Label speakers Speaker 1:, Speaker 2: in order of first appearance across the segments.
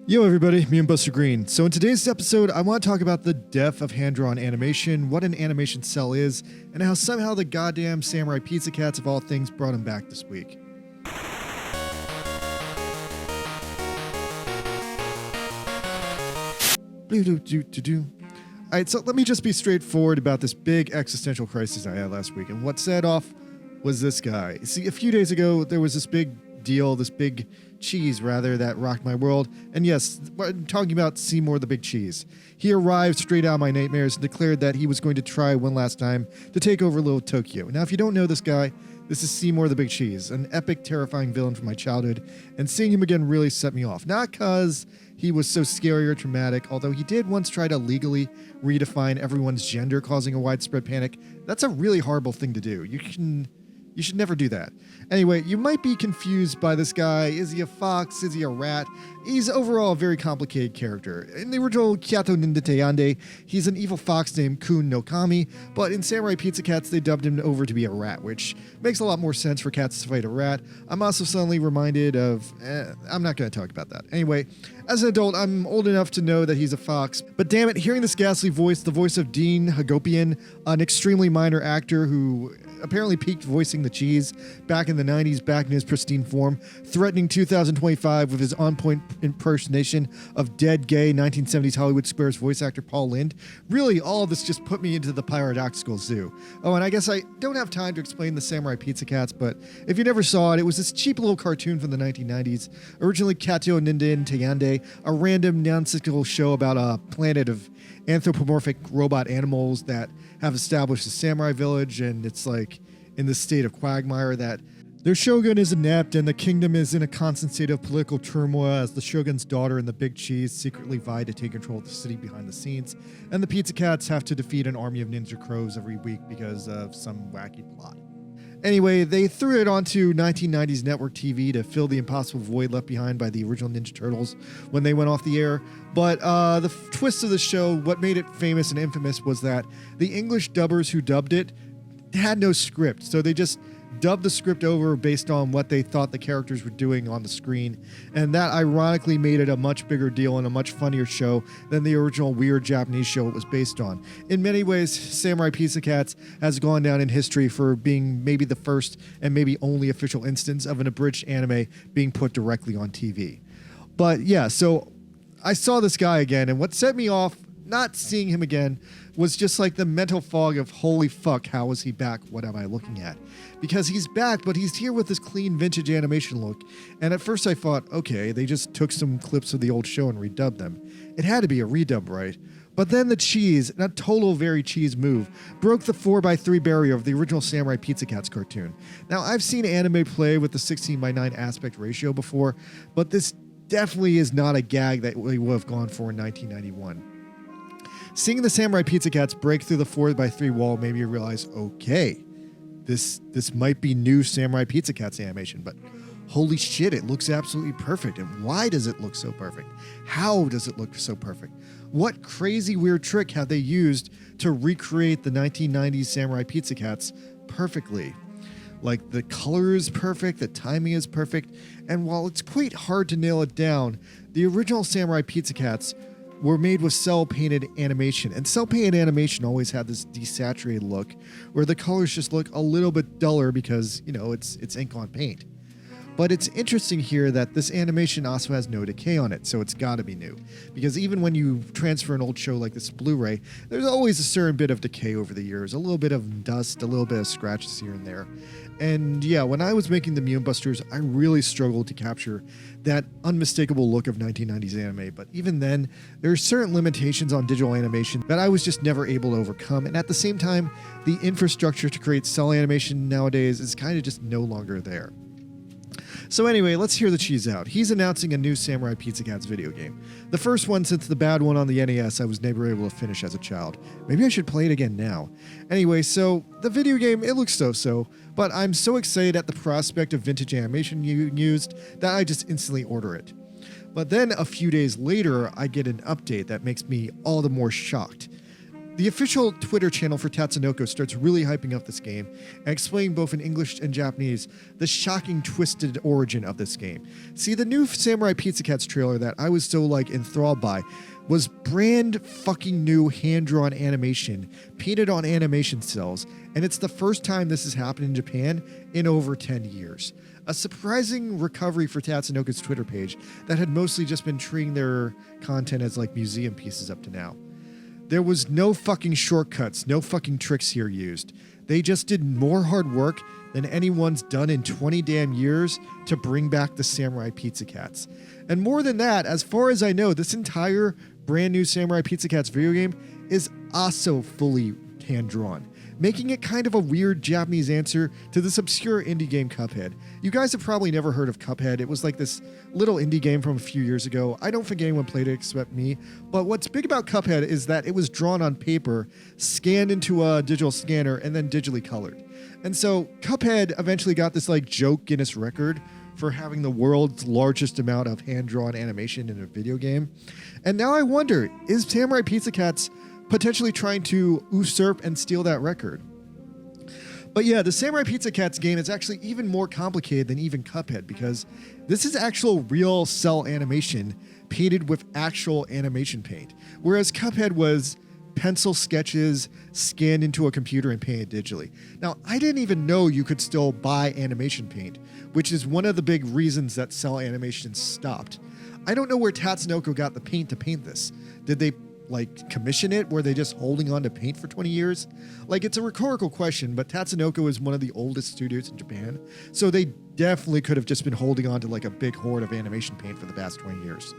Speaker 1: Yo everybody, me and Buster Green. So in today's episode, I want to talk about the death of hand-drawn animation, what an animation cell is, and how somehow the goddamn Samurai Pizza Cats of all things brought him back this week. Alright, so let me just be straightforward about this big existential crisis I had last week, and what set off was this guy. See, a few days ago, there was this big deal, this big cheese rather, that rocked my world. And yes, I'm talking about Seymour the Big Cheese. He arrived straight out of my nightmares and declared that he was going to try one last time to take over Little Tokyo. Now, if you don't know this guy, this is Seymour the Big Cheese, an epic, terrifying villain from my childhood, and seeing him again really set me off. Not because he was so scary or traumatic, although he did once try to legally redefine everyone's gender, causing a widespread panic. That's a really horrible thing to do. You should never do that. Anyway, you might be confused by this guy. Is he a fox? Is he a rat? He's overall a very complicated character. In the original Kyato Ninja Teyande, he's an evil fox named Kun no Kami, but in Samurai Pizza Cats, they dubbed him over to be a rat, which makes a lot more sense for cats to fight a rat. I'm also suddenly reminded of... I'm not going to talk about that. Anyway, as an adult, I'm old enough to know that he's a fox, but damn it, hearing this ghastly voice, the voice of Dean Hagopian, an extremely minor actor who apparently peaked voicing the cheese back in the 90s, back in his pristine form, threatening 2025 with his on-point impersonation of dead gay 1970s Hollywood Squares voice actor Paul Lynde. Really, all of this just put me into the paradoxical zoo. Oh, and I guess I don't have time to explain the Samurai Pizza Cats, but if you never saw it, it was this cheap little cartoon from the 1990s, originally Kyato Ninja Teyande, a random nonsensical show about a planet of anthropomorphic robot animals that have established a samurai village, and it's like in the state of quagmire that their shogun is inept and the kingdom is in a constant state of political turmoil as the shogun's daughter and the Big Cheese secretly vie to take control of the city behind the scenes, and the Pizza Cats have to defeat an army of ninja crows every week because of some wacky plot. Anyway, they threw it onto 1990s network TV to fill the impossible void left behind by the original Ninja Turtles when they went off the air. But the twist of the show, what made it famous and infamous, was that the English dubbers who dubbed it had no script. So they just dubbed the script over based on what they thought the characters were doing on the screen. And that ironically made it a much bigger deal and a much funnier show than the original weird Japanese show it was based on. In many ways, Samurai Pizza Cats has gone down in history for being maybe the first and maybe only official instance of an abridged anime being put directly on TV. But yeah, so I saw this guy again, and what set me off not seeing him again was just like the mental fog of holy fuck, how is he back? What am I looking at? Because he's back, but he's here with this clean vintage animation look. And at first I thought, okay, they just took some clips of the old show and redubbed them. It had to be a redub, right? But then the cheese, a total very cheese move, broke the 4:3 barrier of the original Samurai Pizza Cats cartoon. Now, I've seen anime play with the 16:9 aspect ratio before, but this definitely is not a gag that we would have gone for in 1991. Seeing the Samurai Pizza Cats break through the 4:3 wall made me realize, okay, this might be new Samurai Pizza Cats animation, but holy shit, it looks absolutely perfect. And why does it look so perfect? How does it look so perfect? What crazy weird trick have they used to recreate the 1990s Samurai Pizza Cats perfectly? Like, the color is perfect, the timing is perfect, and while it's quite hard to nail it down, the original Samurai Pizza Cats were made with cell-painted animation, and cell-painted animation always had this desaturated look where the colors just look a little bit duller because, you know, it's ink on paint. But it's interesting here that this animation also has no decay on it, so it's got to be new. Because even when you transfer an old show like this to Blu-ray, there's always a certain bit of decay over the years, a little bit of dust, a little bit of scratches here and there. And yeah, when I was making the Mune Busters, I really struggled to capture that unmistakable look of 1990s anime. But even then, there are certain limitations on digital animation that I was just never able to overcome. And at the same time, the infrastructure to create cell animation nowadays is kind of just no longer there. So anyway, let's hear the cheese out. He's announcing a new Samurai Pizza Cats video game. The first one since the bad one on the NES I was never able to finish as a child. Maybe I should play it again now. Anyway, so the video game, it looks so-so, but I'm so excited at the prospect of vintage animation used that I just instantly order it. But then a few days later, I get an update that makes me all the more shocked. The official Twitter channel for Tatsunoko starts really hyping up this game and explaining both in English and Japanese the shocking twisted origin of this game. See, the new Samurai Pizza Cats trailer that I was so enthralled by was brand fucking new hand-drawn animation painted on animation cells, and it's the first time this has happened in Japan in over 10 years. A surprising recovery for Tatsunoko's Twitter page that had mostly just been treating their content as museum pieces up to now. There was no fucking shortcuts, no fucking tricks here used. They just did more hard work than anyone's done in 20 damn years to bring back the Samurai Pizza Cats. And more than that, as far as I know, this entire brand new Samurai Pizza Cats video game is also fully hand-drawn, making it kind of a weird Japanese answer to this obscure indie game Cuphead. You guys have probably never heard of Cuphead. It was this little indie game from a few years ago. I don't think anyone played it except me, but what's big about Cuphead is that it was drawn on paper, scanned into a digital scanner, and then digitally colored. And so Cuphead eventually got this joke Guinness record for having the world's largest amount of hand-drawn animation in a video game. And now I wonder, is Samurai Pizza Cats potentially trying to usurp and steal that record? But yeah, the Samurai Pizza Cats game is actually even more complicated than even Cuphead, because this is actual real cell animation painted with actual animation paint, whereas Cuphead was pencil sketches scanned into a computer and painted digitally. Now, I didn't even know you could still buy animation paint, which is one of the big reasons that cell animation stopped. I don't know where Tatsunoko got the paint to paint this. Did they commission it? Were they just holding on to paint for 20 years? It's a rhetorical question, but Tatsunoko is one of the oldest studios in Japan, so they definitely could have just been holding on to a big hoard of animation paint for the past 20 years.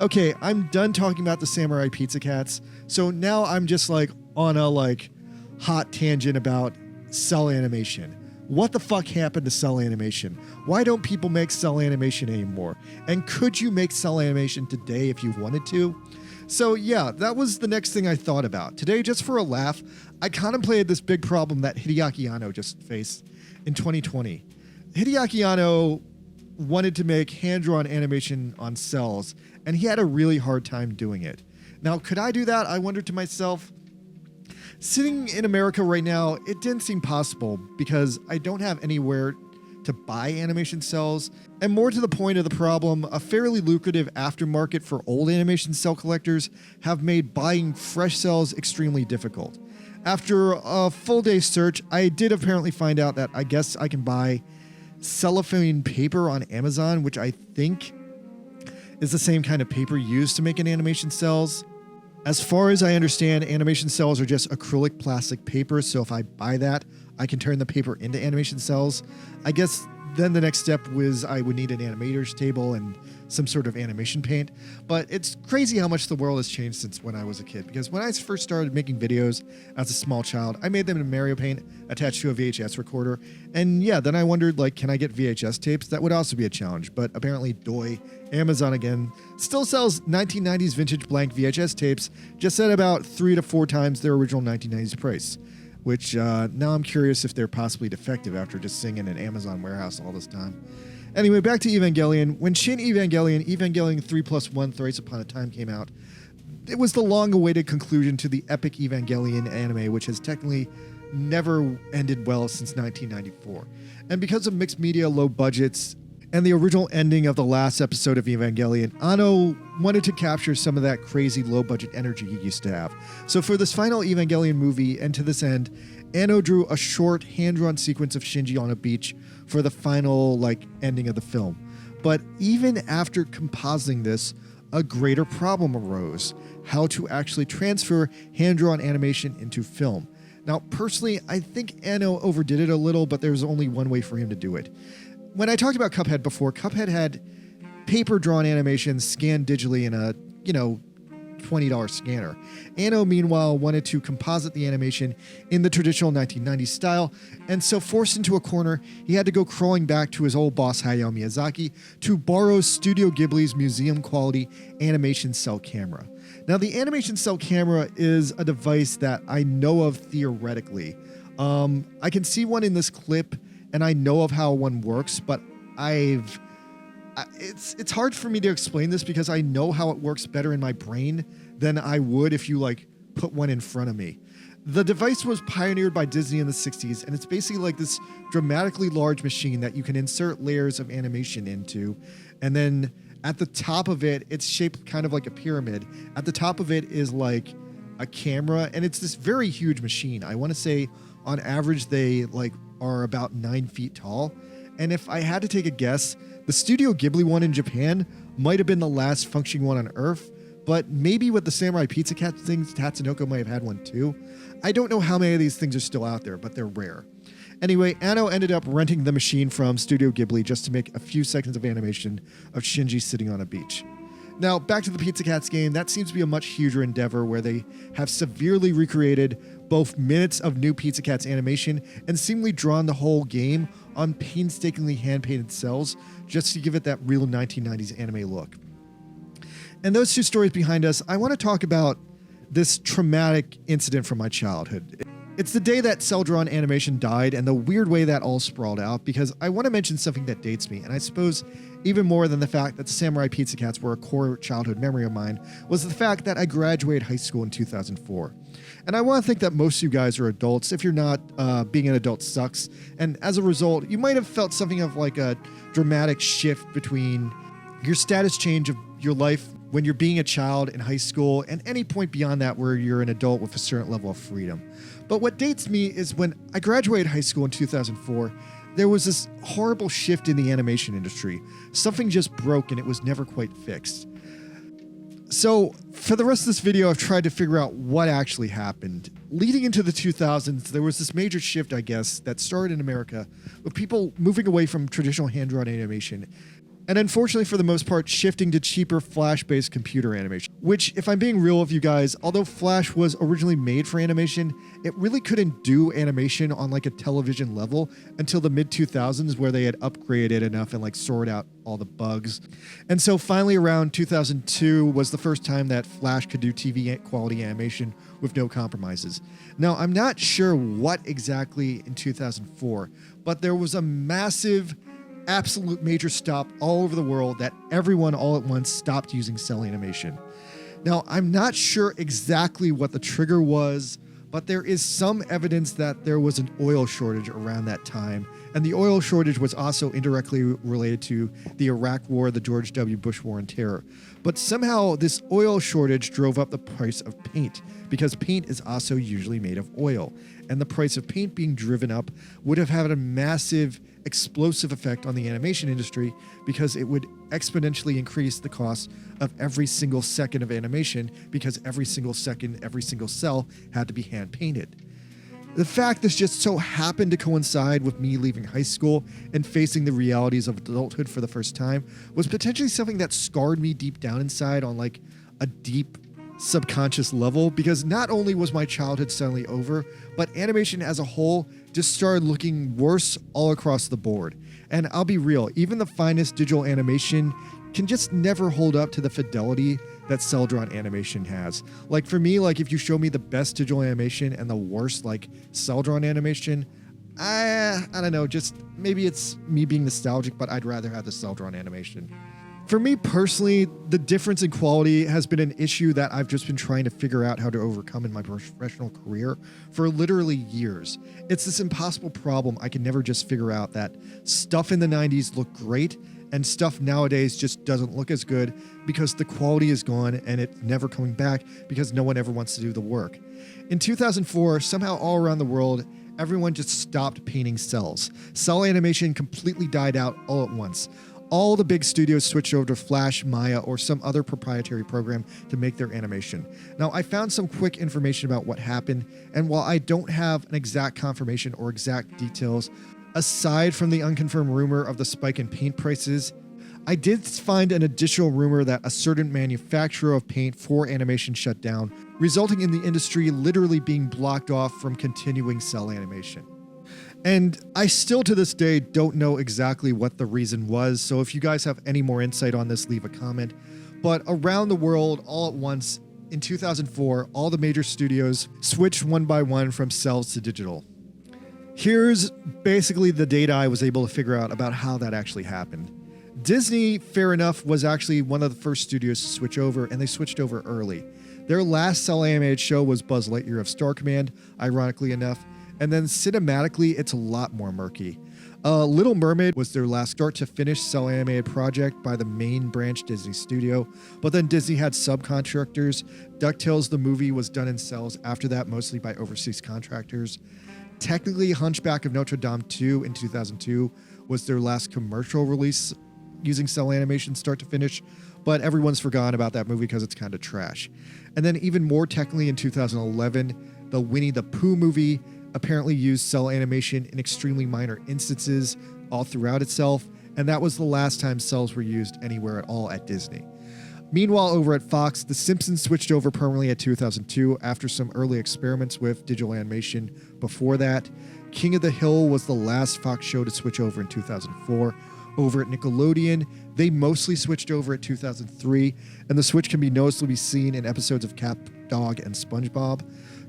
Speaker 1: Okay, I'm done talking about the Samurai Pizza Cats, so now I'm just on a hot tangent about cell animation. What the fuck happened to cell animation? Why don't people make cell animation anymore? And could you make cell animation today if you wanted to? So yeah, that was the next thing I thought about. Today, just for a laugh, I contemplated this big problem that Hideakki Anno just faced in 2020. Hideakki Anno wanted to make hand-drawn animation on cells, and he had a really hard time doing it. Now, could I do that? I wondered to myself. Sitting in America right now, it didn't seem possible because I don't have anywhere to buy animation cells, and more to the point of the problem, a fairly lucrative aftermarket for old animation cell collectors have made buying fresh cells extremely difficult. After a full day's search, I did apparently find out that I guess I can buy cellophane paper on Amazon, which I think is the same kind of paper used to make an animation cells. As far as I understand, animation cells are just acrylic plastic paper, so if I buy that, I can turn the paper into animation cells. I guess then the next step was I would need an animator's table and some sort of animation paint. But it's crazy how much the world has changed since when I was a kid, because when I first started making videos as a small child, I made them in Mario Paint attached to a VHS recorder. And yeah, then I wondered, can I get VHS tapes? That would also be a challenge, but apparently Amazon again, still sells 1990s vintage blank VHS tapes, just at about 3 to 4 times their original 1990s price. Which now I'm curious if they're possibly defective after just sitting in an Amazon warehouse all this time. Anyway, back to Evangelion. When Shin Evangelion 3+1 Thrice Upon a Time came out, it was the long-awaited conclusion to the epic Evangelion anime, which has technically never ended well since 1994. And because of mixed media, low budgets, and the original ending of the last episode of Evangelion, Anno wanted to capture some of that crazy low-budget energy he used to have. So for this final Evangelion movie, and to this end, Anno drew a short, hand-drawn sequence of Shinji on a beach for the final, ending of the film. But even after compositing this, a greater problem arose: how to actually transfer hand-drawn animation into film. Now, personally, I think Anno overdid it a little, but there's only one way for him to do it. When I talked about Cuphead before, Cuphead had paper-drawn animations scanned digitally in a, $20 scanner. Anno, meanwhile, wanted to composite the animation in the traditional 1990s style, and so forced into a corner, he had to go crawling back to his old boss Hayao Miyazaki to borrow Studio Ghibli's museum-quality animation cell camera. Now, the animation cell camera is a device that I know of theoretically. I can see one in this clip, and I know of how one works, but it's hard for me to explain this because I know how it works better in my brain than I would if you put one in front of me. The device was pioneered by Disney in the 60s, and it's basically like this dramatically large machine that you can insert layers of animation into. And then at the top of it, it's shaped kind of like a pyramid. At the top of it is like a camera, and it's this very huge machine. I want to say on average they like are about 9 feet tall. And if I had to take a guess, the Studio Ghibli one in Japan might have been the last functioning one on Earth, but maybe with the Samurai Pizza Cat things, Tatsunoko might have had one too. I don't know how many of these things are still out there, but they're rare. Anyway, Anno ended up renting the machine from Studio Ghibli just to make a few seconds of animation of Shinji sitting on a beach. Now, back to the Pizza Cats game, that seems to be a much huger endeavor where they have severely recreated both minutes of new Pizza Cats animation and seemingly drawn the whole game on painstakingly hand-painted cells just to give it that real 1990s anime look. And those two stories behind us, I want to talk about this traumatic incident from my childhood. It's the day that cel-drawn animation died and the weird way that all sprawled out, because I want to mention something that dates me, and I suppose even more than the fact that the Samurai Pizza Cats were a core childhood memory of mine was the fact that I graduated high school in 2004. And I want to think that most of you guys are adults. If you're not, being an adult sucks. And as a result, you might have felt something of like a dramatic shift between your status change of your life when you're being a child in high school and any point beyond that where you're an adult with a certain level of freedom. But what dates me is when I graduated high school in 2004, there was this horrible shift in the animation industry. Something just broke and it was never quite fixed. So for the rest of this video, I've tried to figure out what actually happened. Leading into the 2000s, there was this major shift, I guess, that started in America with people moving away from traditional hand-drawn animation. And unfortunately, for the most part, shifting to cheaper Flash-based computer animation. Which, if I'm being real with you guys, although Flash was originally made for animation, it really couldn't do animation on like a television level until the mid-2000s, where they had upgraded enough and like sorted out all the bugs. And so finally around 2002 was the first time that Flash could do TV quality animation with no compromises. Now, I'm not sure what exactly in 2004, but there was a massive absolute major stop all over the world that everyone all at once stopped using cell animation. Now, I'm not sure exactly what the trigger was, but there is some evidence that there was an oil shortage around that time, and the oil shortage was also indirectly related to the Iraq War, the George W. Bush War on Terror. But somehow this oil shortage drove up the price of paint, because paint is also usually made of oil, and the price of paint being driven up would have had a massive explosive effect on the animation industry, because it would exponentially increase the cost of every single second of animation, because every single second, every single cell had to be hand painted. The fact this just so happened to coincide with me leaving high school and facing the realities of adulthood for the first time was potentially something that scarred me deep down inside on like a deep subconscious level, because not only was my childhood suddenly over, but animation as a whole just started looking worse all across the board. And I'll be real, even the finest digital animation can just never hold up to the fidelity that cel-drawn animation has. Like for me, like if you show me the best digital animation and the worst like cel-drawn animation, I don't know, just maybe it's me being nostalgic, but I'd rather have the cel-drawn animation. For me personally, the difference in quality has been an issue that I've just been trying to figure out how to overcome in my professional career for literally years. It's this impossible problem I can never just figure out, that stuff in the 90s looked great and stuff nowadays just doesn't look as good because the quality is gone and it's never coming back because no one ever wants to do the work. In 2004, somehow all around the world, everyone just stopped painting cells. Cell animation completely died out all at once. All the big studios switched over to Flash, Maya, or some other proprietary program to make their animation. Now, I found some quick information about what happened, and while I don't have an exact confirmation or exact details, aside from the unconfirmed rumor of the spike in paint prices, I did find an additional rumor that a certain manufacturer of paint for animation shut down, resulting in the industry literally being blocked off from continuing cell animation. And I still to this day don't know exactly what the reason was, so if you guys have any more insight on this, leave a comment. But around the world, all at once, in 2004, all the major studios switched one by one from cells to digital. Here's basically the data I was able to figure out about how that actually happened. Disney, fair enough, was actually one of the first studios to switch over, and they switched over early. Their last cell animated show was Buzz Lightyear of Star Command, ironically enough, and then cinematically, it's a lot more murky. Little Mermaid was their last start-to-finish cell animated project by the main branch Disney studio, but then Disney had subcontractors. DuckTales the movie was done in cells after that, mostly by overseas contractors. Technically, Hunchback of Notre Dame 2 in 2002 was their last commercial release using cell animation start to finish, but everyone's forgotten about that movie because it's kind of trash. And then even more technically in 2011, the Winnie the Pooh movie apparently used cell animation in extremely minor instances all throughout itself, and that was the last time cells were used anywhere at all at Disney. Meanwhile, over at Fox, The Simpsons switched over permanently at 2002 after some early experiments with digital animation before that. King of the Hill was the last Fox show to switch over in 2004. Over at Nickelodeon, they mostly switched over at 2003, and the switch can be noticeably seen in episodes of Cat Dog and SpongeBob.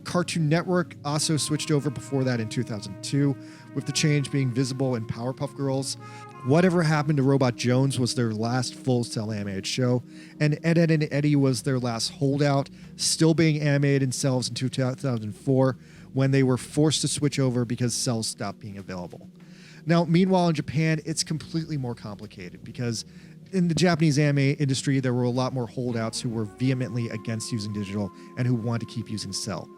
Speaker 1: Cartoon Network also switched over before that in 2002, with the change being visible in Powerpuff Girls. Whatever Happened to Robot Jones was their last full cell animated show, and Ed, Edd and Eddy was their last holdout, still being animated in cells in 2004 when they were forced to switch over because cells stopped being available. Now, meanwhile, in Japan, it's completely more complicated because in the Japanese anime industry, there were a lot more holdouts who were vehemently against using digital and who wanted to keep using cell.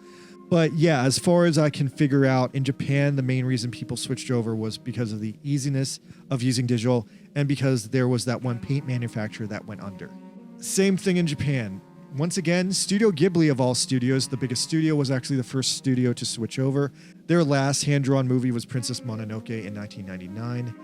Speaker 1: But yeah, as far as I can figure out, in Japan, the main reason people switched over was because of the easiness of using digital and because there was that one paint manufacturer that went under. Same thing in Japan. Once again, Studio Ghibli of all studios, the biggest studio, was actually the first studio to switch over. Their last hand-drawn movie was Princess Mononoke in 1999.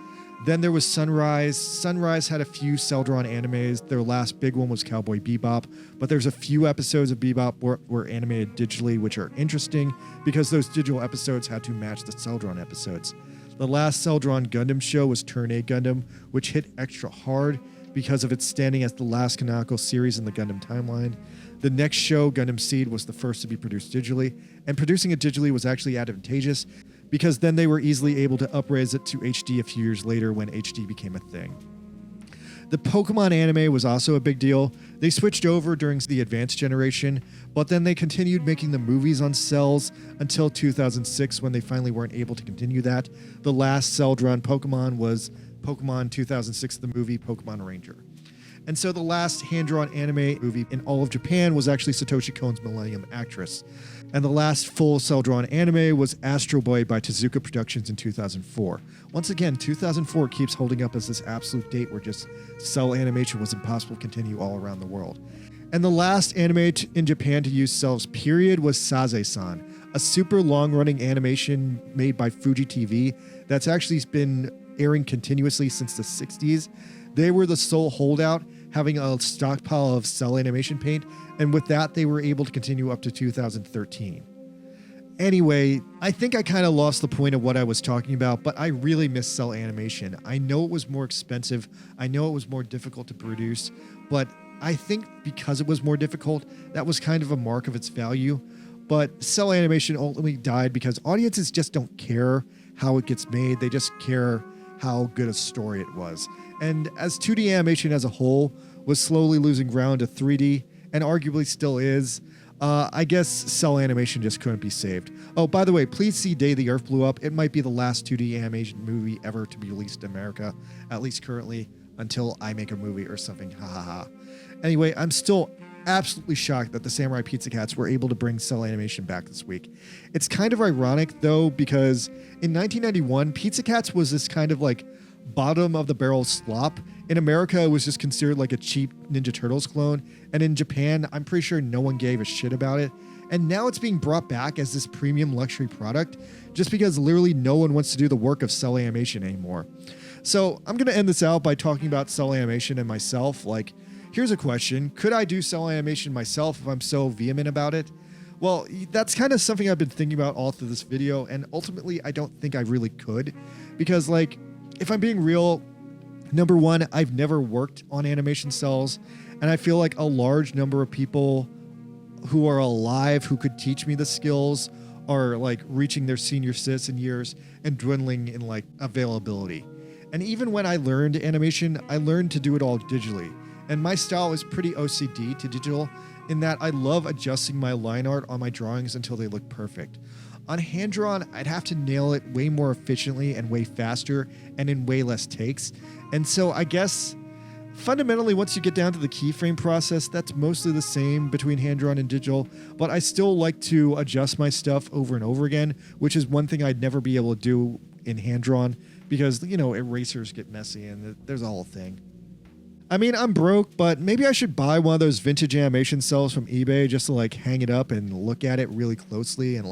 Speaker 1: Then there was Sunrise. Sunrise had a few cel-drawn animes. Their last big one was Cowboy Bebop, but there's a few episodes of Bebop were animated digitally, which are interesting because those digital episodes had to match the cel-drawn episodes. The last cel-drawn Gundam show was Turn A Gundam, which hit extra hard because of its standing as the last canonical series in the Gundam timeline. The next show, Gundam Seed, was the first to be produced digitally, and producing it digitally was actually advantageous because then they were easily able to upraise it to HD a few years later when HD became a thing. The Pokemon anime was also a big deal. They switched over during the Advanced generation, but then they continued making the movies on cells until 2006 when they finally weren't able to continue that. The last cel-drawn Pokemon was Pokemon 2006, the movie Pokemon Ranger. And so the last hand-drawn anime movie in all of Japan was actually Satoshi Kon's Millennium Actress. And the last full cel-drawn anime was Astro Boy by Tezuka Productions in 2004. Once again, 2004 keeps holding up as this absolute date where just cel animation was impossible to continue all around the world. And the last anime in Japan to use cells, period, was Saze-san, a super long-running animation made by Fuji TV that's actually been airing continuously since the 60s. They were the sole holdout, having a stockpile of cell animation paint, and with that, they were able to continue up to 2013. Anyway, I think I kind of lost the point of what I was talking about, but I really miss cell animation. I know it was more expensive, I know it was more difficult to produce, but I think because it was more difficult, that was kind of a mark of its value. But cell animation ultimately died because audiences just don't care how it gets made, they just care how good a story it was. And as 2D animation as a whole was slowly losing ground to 3D, and arguably still is, I guess cell animation just couldn't be saved. Oh, by the way, please see Day the Earth Blew Up. It might be the last 2D animation movie ever to be released in America, at least currently, until I make a movie or something, ha ha ha. Anyway, I'm still absolutely shocked that the Samurai Pizza Cats were able to bring cell animation back this week. It's kind of ironic, though, because in 1991, Pizza Cats was this kind of like bottom of the barrel slop. In America, it was just considered like a cheap Ninja Turtles clone, and in Japan, I'm pretty sure no one gave a shit about it. And now it's being brought back as this premium luxury product just because literally no one wants to do the work of cell animation anymore. So I'm going to end this out by talking about cell animation and myself. Like, here's a question. Could I do cell animation myself if I'm so vehement about it? Well, that's kind of something I've been thinking about all through this video, and ultimately I don't think I really could, because like, if I'm being real, number one, I've never worked on animation cells, and I feel like a large number of people who are alive who could teach me the skills are like reaching their senior citizen years and dwindling in like availability. And even when I learned animation, I learned to do it all digitally. And my style is pretty OCD to digital in that I love adjusting my line art on my drawings until they look perfect. On hand-drawn, I'd have to nail it way more efficiently and way faster and in way less takes. And so I guess fundamentally, once you get down to the keyframe process, that's mostly the same between hand-drawn and digital, but I still like to adjust my stuff over and over again, which is one thing I'd never be able to do in hand-drawn because, erasers get messy and there's a whole thing. I mean, I'm broke, but maybe I should buy one of those vintage animation cells from eBay just to hang it up and look at it really closely and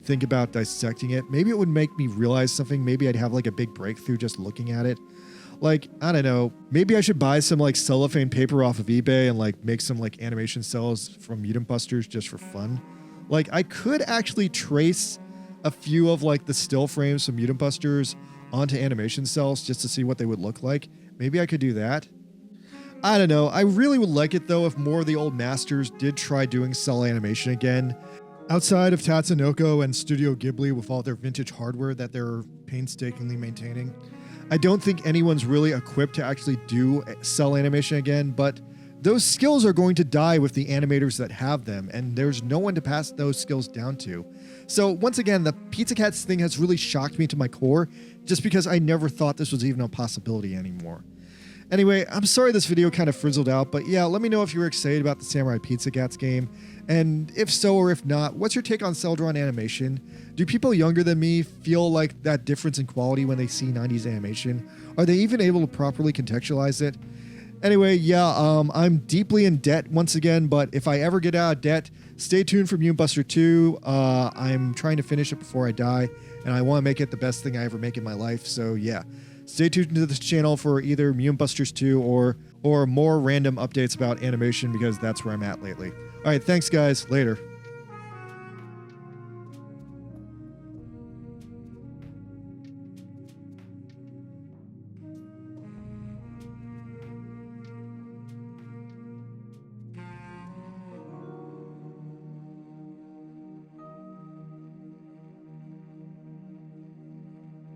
Speaker 1: think about dissecting it. Maybe it would make me realize something. Maybe I'd have a big breakthrough just looking at it. I don't know, maybe I should buy some cellophane paper off of eBay and make some animation cells from Mutant Busters just for fun. I could actually trace a few of the still frames from Mutant Busters onto animation cells just to see what they would look like. Maybe I could do that. I don't know. I really would like it though if more of the old masters did try doing cell animation again. Outside of Tatsunoko and Studio Ghibli with all their vintage hardware that they're painstakingly maintaining, I don't think anyone's really equipped to actually do cell animation again, but those skills are going to die with the animators that have them, and there's no one to pass those skills down to. So once again, the Pizza Cats thing has really shocked me to my core, just because I never thought this was even a possibility anymore. Anyway, I'm sorry this video kind of frizzled out, but yeah, let me know if you were excited about the Samurai Pizza Cats game, and if so or if not, what's your take on cel-drawn animation? Do people younger than me feel that difference in quality when they see 90s animation? Are they even able to properly contextualize it? Anyway, yeah, I'm deeply in debt once again, but if I ever get out of debt, stay tuned for Mutant Buster 2. I'm trying to finish it before I die, and I want to make it the best thing I ever make in my life, so yeah. Stay tuned to this channel for either Mutant Busters 2 or more random updates about animation because that's where I'm at lately. All right, thanks guys. Later.